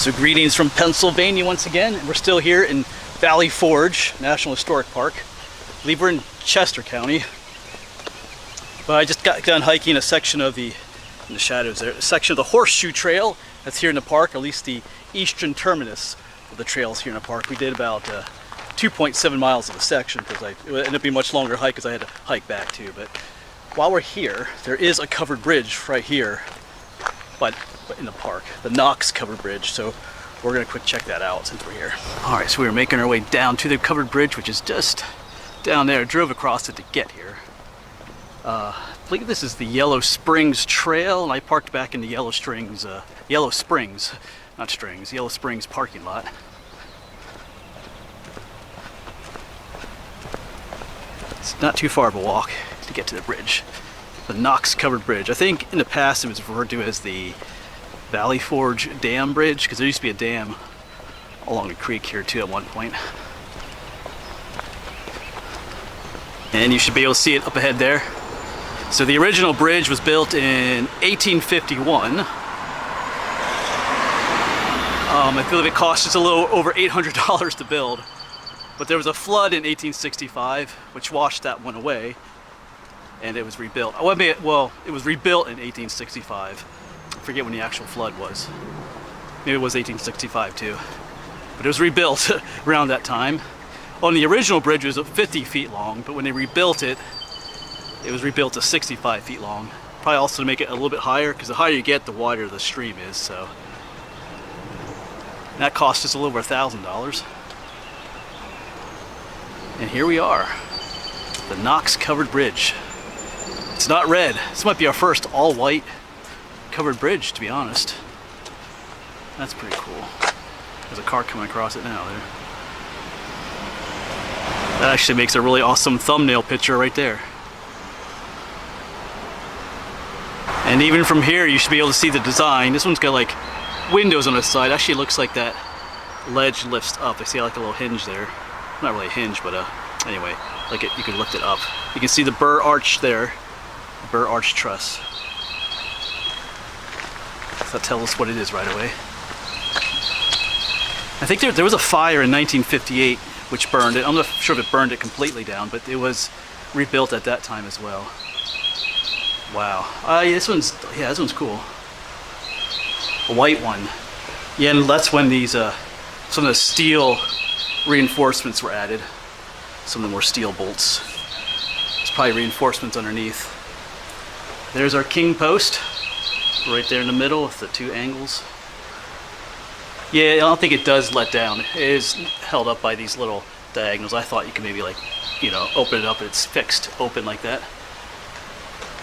So greetings from Pennsylvania once again. We're still here in Valley Forge National Historic Park. I believe we're in Chester County. But I just got done hiking a section of in the shadows there, a section of the Horseshoe Trail that's here in the park, or at least the eastern terminus of the trails here in the park. We did about 2.7 miles of a section because it ended up being a much longer hike because I had to hike back too. But while we're here, there is a covered bridge right here, but in the park, the Knox covered bridge. So we're gonna quick check that out since we're here. All right, so we were making our way down to the covered bridge, which is just down there. Drove across it to get here. I believe this is the Yellow Springs Trail, and I parked back in the Yellow Springs parking lot. It's not too far of a walk to get to the bridge. The Knox covered bridge. I think in the past it was referred to as the Valley Forge Dam Bridge, because there used to be a dam along the creek here too at one point. And you should be able to see it up ahead there. So the original bridge was built in 1851. I believe it cost just a little over $800 to build. But there was a flood in 1865 which washed that one away, and it was rebuilt. Well, it was rebuilt in 1865. I forget when the actual flood was. Maybe it was 1865 too. But it was rebuilt around that time. On the original bridge, it was 50 feet long, but when they rebuilt it, it was rebuilt to 65 feet long. Probably also to make it a little bit higher, because the higher you get, the wider the stream is. So and that cost us a little over $1,000. And here we are, the Knox covered bridge. It's not red. This might be our first all-white covered bridge, to be honest. That's pretty cool. There's a car coming across it now there. That actually makes a really awesome thumbnail picture right there. And even from here, you should be able to see the design. This one's got like windows on the side. Actually, it looks like that ledge lifts up. I see like a little hinge there. Not really a hinge, but anyway, like you can lift it up. You can see the burr arch there, burr arch truss. So that tells us what it is right away. I think there was a fire in 1958 which burned it. I'm not sure if it burned it completely down, but it was rebuilt at that time as well. Wow. This one's cool. A white one. Yeah, and that's when these some of the steel reinforcements were added. Some of them were steel bolts. There's probably reinforcements underneath. There's our king post, right there in the middle with the two angles. Yeah, I don't think it does let down. It is held up by these little diagonals. I thought you could maybe open it up and it's fixed open like that.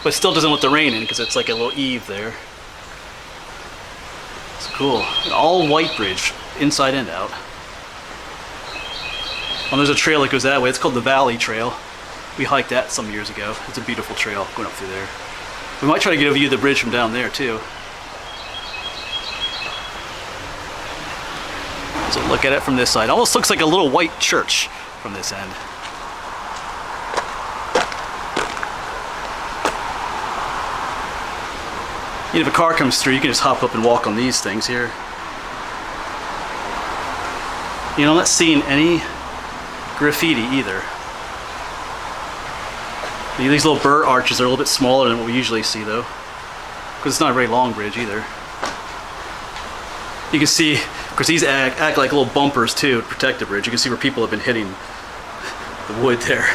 But it still doesn't let the rain in because it's like a little eave there. It's cool. An all white bridge, inside and out. Well, there's a trail that goes that way. It's called the Valley Trail. We hiked that some years ago. It's a beautiful trail going up through there. We might try to get a view of the bridge from down there too. So look at it from this side. Almost looks like a little white church from this end. If a car comes through, you can just hop up and walk on these things here. I'm not seeing any graffiti either. These little burr arches are a little bit smaller than what we usually see though, because it's not a very long bridge either. You can see, of course, these act like little bumpers too to protect the bridge. You can see where people have been hitting the wood there.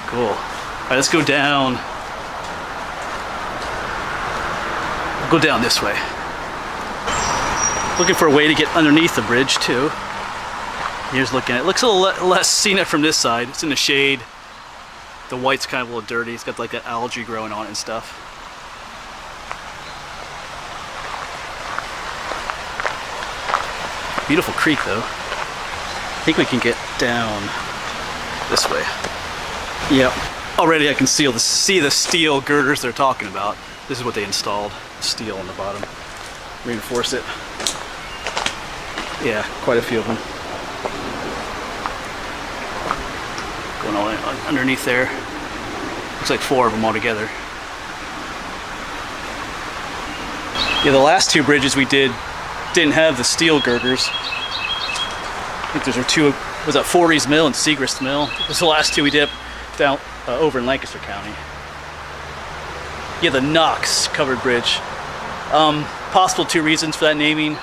Cool. All right, let's go down. We'll go down this way. Looking for a way to get underneath the bridge too. Here's looking at it. Looks a little less scenic from this side. It's in the shade. The white's kind of a little dirty. It's got like that algae growing on it and stuff. Beautiful creek though. I think we can get down this way. Yep. Already I can see the steel girders they're talking about. This is what they installed. Steel on the bottom. Reinforce it. Yeah, quite a few of them. Going all underneath there. Looks like 4 of them all together. Yeah, the last two bridges we didn't have the steel girders. I think those are two, was that Forey's Mill and Segrist Mill? Those are the last two we did down over in Lancaster County. Yeah, the Knox covered bridge. Possible two reasons for that naming.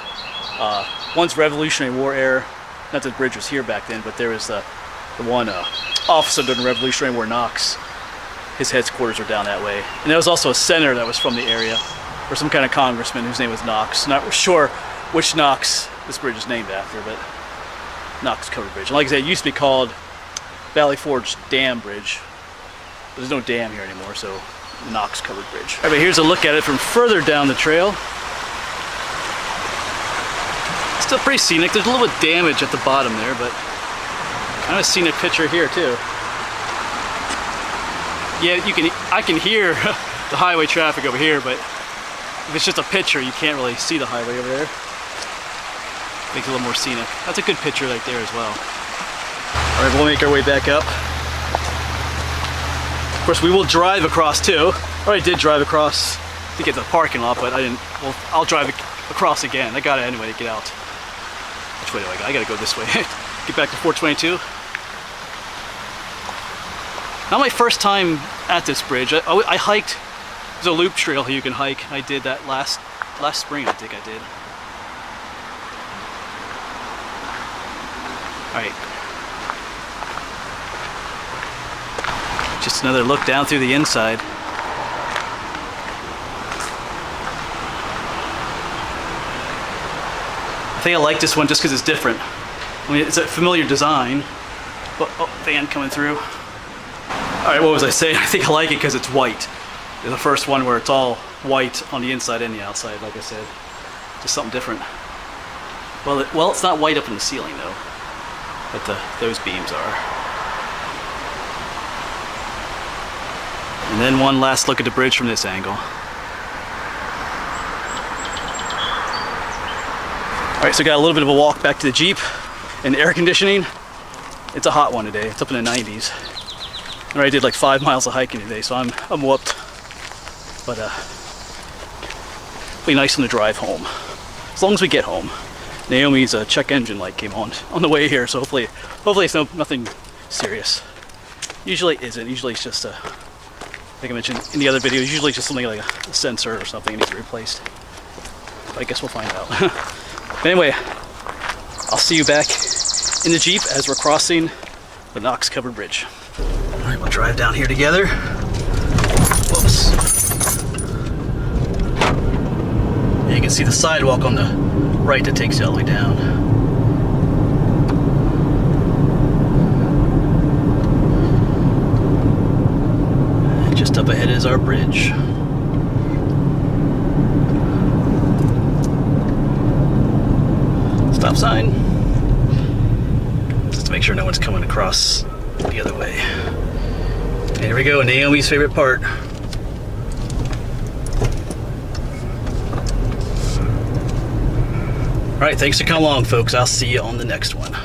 One's Revolutionary War era. Not that the bridge was here back then, but there was the one officer during the Revolutionary War, Knox. His headquarters were down that way. And there was also a senator that was from the area, or some kind of congressman whose name was Knox. Not sure which Knox this bridge is named after, but Knox Covered Bridge. And like I said, it used to be called Valley Forge Dam Bridge. But there's no dam here anymore, so Knox Covered Bridge. All right, but here's a look at it from further down the trail. Still pretty scenic. There's a little bit of damage at the bottom there, but kind of a scenic picture here too. Yeah, I can hear the highway traffic over here, but if it's just a picture, you can't really see the highway over there. Makes it a little more scenic. That's a good picture right there as well. All right, we'll make our way back up. Of course, we will drive across too. I already did drive across to get to the parking lot, but I didn't. Well, I'll drive across again. I got it anyway to get out. Which way do I go? I gotta go this way. Get back to 422. Not my first time at this bridge. I hiked. There's a loop trail here you can hike. I did that last spring, I think I did. Alright. Just another look down through the inside. I think I like this one just because it's different. I mean, it's a familiar design. But, oh, van coming through. Alright, what was I saying? I think I like it because it's white. It's the first one where it's all white on the inside and the outside, like I said. Just something different. Well, it's not white up in the ceiling though. But those beams are. And then one last look at the bridge from this angle. Alright, so got a little bit of a walk back to the Jeep and air conditioning. It's a hot one today. It's up in the 90s. I already did like 5 miles of hiking today, so I'm whooped. But it'll be nice on the drive home. As long as we get home. Naomi's check engine light came on the way here, so hopefully it's nothing serious. Usually it isn't. Usually it's just like I mentioned in the other video, usually it's just something like a sensor or something that needs to be replaced. But I guess we'll find out. But anyway, I'll see you back in the Jeep as we're crossing the Knox Covered Bridge. Alright, we'll drive down here together. Whoops. And you can see the sidewalk on the right that takes you all the way down. And just up ahead is our bridge. Stop sign. Just to make sure no one's coming across the other way. And here we go, Naomi's favorite part. Alright, thanks for coming along, folks. I'll see you on the next one.